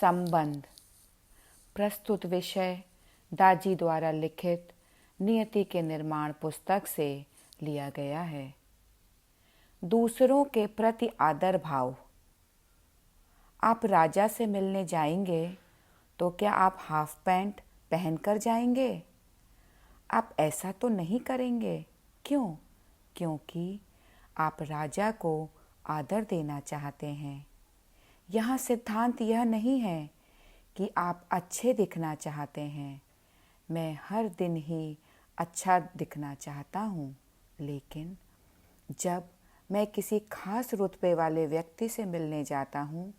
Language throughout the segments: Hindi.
संबंध। प्रस्तुत विषय दाजी द्वारा लिखित नियति के निर्माण पुस्तक से लिया गया है। दूसरों के प्रति आदर भाव। आप राजा से मिलने जाएंगे तो क्या आप हाफ पैंट पहनकर जाएंगे? आप ऐसा तो नहीं करेंगे। क्यों? क्योंकि आप राजा को आदर देना चाहते हैं। यहाँ सिद्धांत यह नहीं है कि आप अच्छे दिखना चाहते हैं। मैं हर दिन ही अच्छा दिखना चाहता हूँ, लेकिन जब मैं किसी खास रुतबे वाले व्यक्ति से मिलने जाता हूँ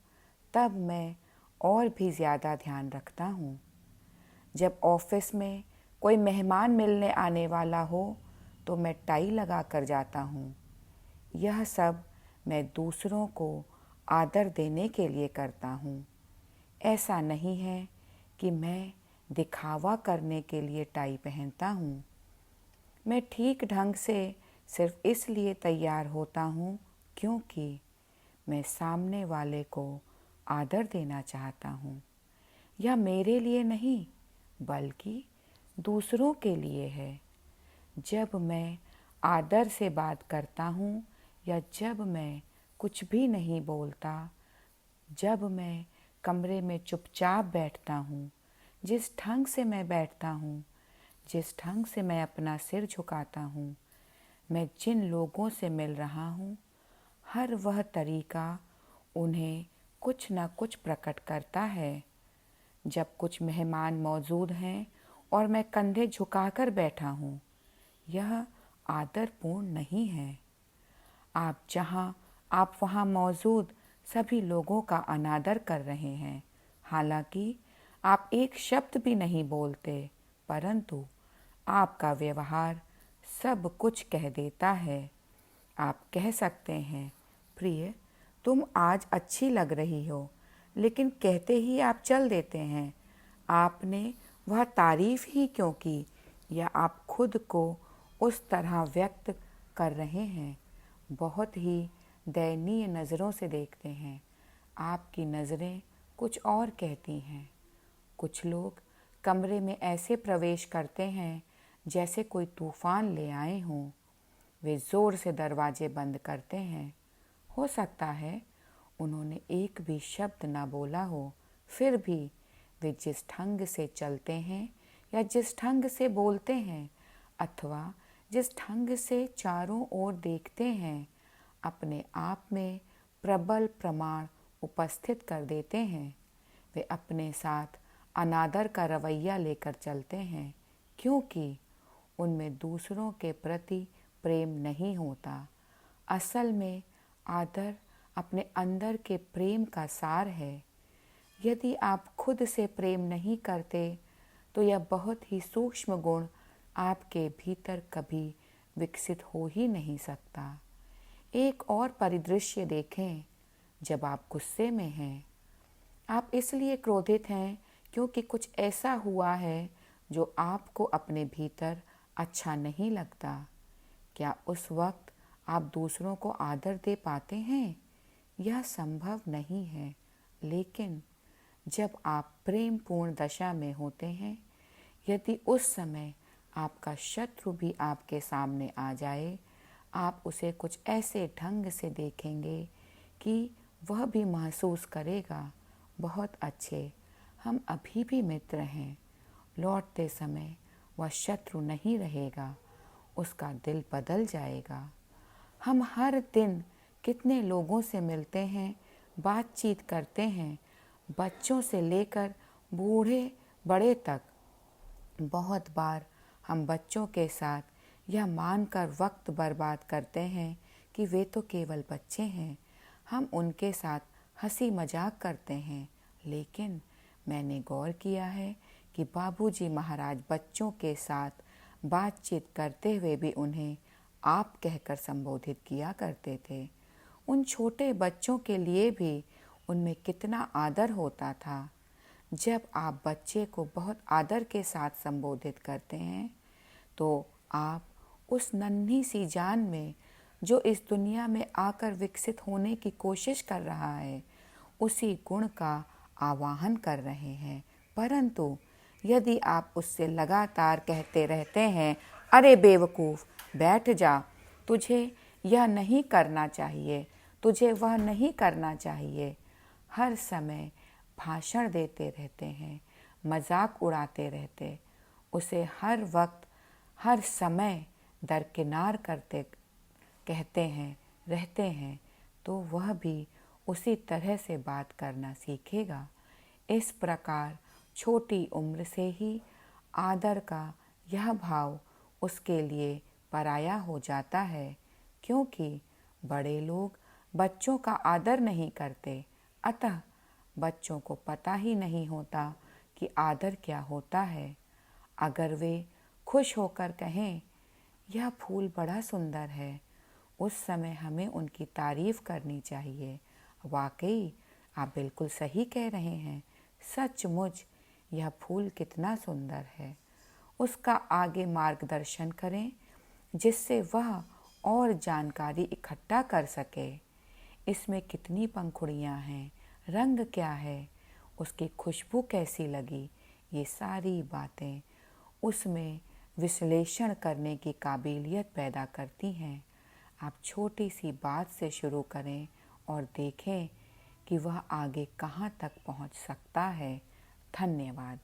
तब मैं और भी ज़्यादा ध्यान रखता हूँ। जब ऑफिस में कोई मेहमान मिलने आने वाला हो तो मैं टाई लगा कर जाता हूँ। यह सब मैं दूसरों को आदर देने के लिए करता हूँ। ऐसा नहीं है कि मैं दिखावा करने के लिए टाई पहनता हूँ। मैं ठीक ढंग से सिर्फ इसलिए तैयार होता हूँ क्योंकि मैं सामने वाले को आदर देना चाहता हूँ। यह मेरे लिए नहीं बल्कि दूसरों के लिए है। जब मैं आदर से बात करता हूँ या जब मैं कुछ भी नहीं बोलता, जब मैं कमरे में चुपचाप बैठता हूँ, जिस ढंग से मैं बैठता हूँ, जिस ढंग से मैं अपना सिर झुकाता हूँ, मैं जिन लोगों से मिल रहा हूँ, हर वह तरीका उन्हें कुछ न कुछ प्रकट करता है। जब कुछ मेहमान मौजूद हैं और मैं कंधे झुकाकर बैठा हूँ, यह आदरपूर्ण नहीं है। आप वहाँ मौजूद सभी लोगों का अनादर कर रहे हैं। हालांकि आप एक शब्द भी नहीं बोलते, परंतु आपका व्यवहार सब कुछ कह देता है। आप कह सकते हैं, प्रिय, तुम आज अच्छी लग रही हो, लेकिन कहते ही आप चल देते हैं। आपने वह तारीफ ही क्यों की, या आप खुद को उस तरह व्यक्त कर रहे हैं। बहुत ही दयनीय नज़रों से देखते हैं। आपकी नज़रें कुछ और कहती हैं। कुछ लोग कमरे में ऐसे प्रवेश करते हैं जैसे कोई तूफान ले आए हों। वे ज़ोर से दरवाजे बंद करते हैं। हो सकता है उन्होंने एक भी शब्द ना बोला हो, फिर भी वे जिस ढंग से चलते हैं या जिस ढंग से बोलते हैं अथवा जिस ढंग से चारों ओर देखते हैं, अपने आप में प्रबल प्रमाण उपस्थित कर देते हैं। वे अपने साथ अनादर का रवैया लेकर चलते हैं क्योंकि उनमें दूसरों के प्रति प्रेम नहीं होता। असल में आदर अपने अंदर के प्रेम का सार है। यदि आप खुद से प्रेम नहीं करते तो यह बहुत ही सूक्ष्म गुण आपके भीतर कभी विकसित हो ही नहीं सकता। एक और परिदृश्य देखें। जब आप गुस्से में हैं, आप इसलिए क्रोधित हैं क्योंकि कुछ ऐसा हुआ है जो आपको अपने भीतर अच्छा नहीं लगता। क्या उस वक्त आप दूसरों को आदर दे पाते हैं? यह संभव नहीं है। लेकिन जब आप प्रेमपूर्ण दशा में होते हैं, यदि उस समय आपका शत्रु भी आपके सामने आ जाए, आप उसे कुछ ऐसे ढंग से देखेंगे कि वह भी महसूस करेगा, बहुत अच्छे, हम अभी भी मित्र हैं। लौटते समय वह शत्रु नहीं रहेगा, उसका दिल बदल जाएगा। हम हर दिन कितने लोगों से मिलते हैं, बातचीत करते हैं, बच्चों से लेकर बूढ़े बड़े तक। बहुत बार हम बच्चों के साथ यह मानकर वक्त बर्बाद करते हैं कि वे तो केवल बच्चे हैं। हम उनके साथ हंसी मजाक करते हैं, लेकिन मैंने गौर किया है कि बाबूजी महाराज बच्चों के साथ बातचीत करते हुए भी उन्हें आप कहकर संबोधित किया करते थे। उन छोटे बच्चों के लिए भी उनमें कितना आदर होता था। जब आप बच्चे को बहुत आदर के साथ संबोधित करते हैं तो आप उस नन्ही सी जान में जो इस दुनिया में आकर विकसित होने की कोशिश कर रहा है, उसी गुण का आवाहन कर रहे हैं। परंतु यदि आप उससे लगातार कहते रहते हैं, अरे बेवकूफ़, बैठ जा, तुझे यह नहीं करना चाहिए, तुझे वह नहीं करना चाहिए, हर समय भाषण देते रहते हैं, मजाक उड़ाते रहते, उसे हर वक्त हर समय दरकिनार करते कहते हैं रहते हैं, तो वह भी उसी तरह से बात करना सीखेगा। इस प्रकार छोटी उम्र से ही आदर का यह भाव उसके लिए पराया हो जाता है, क्योंकि बड़े लोग बच्चों का आदर नहीं करते। अतः बच्चों को पता ही नहीं होता कि आदर क्या होता है। अगर वे खुश होकर कहें, यह फूल बड़ा सुंदर है, उस समय हमें उनकी तारीफ करनी चाहिए। वाकई आप बिल्कुल सही कह रहे हैं, सचमुच यह फूल कितना सुंदर है। उसका आगे मार्गदर्शन करें, जिससे वह और जानकारी इकट्ठा कर सके। इसमें कितनी पंखुड़ियाँ हैं, रंग क्या है, उसकी खुशबू कैसी लगी, ये सारी बातें उसमें विश्लेषण करने की काबिलियत पैदा करती हैं। आप छोटी सी बात से शुरू करें और देखें कि वह आगे कहाँ तक पहुँच सकता है। धन्यवाद।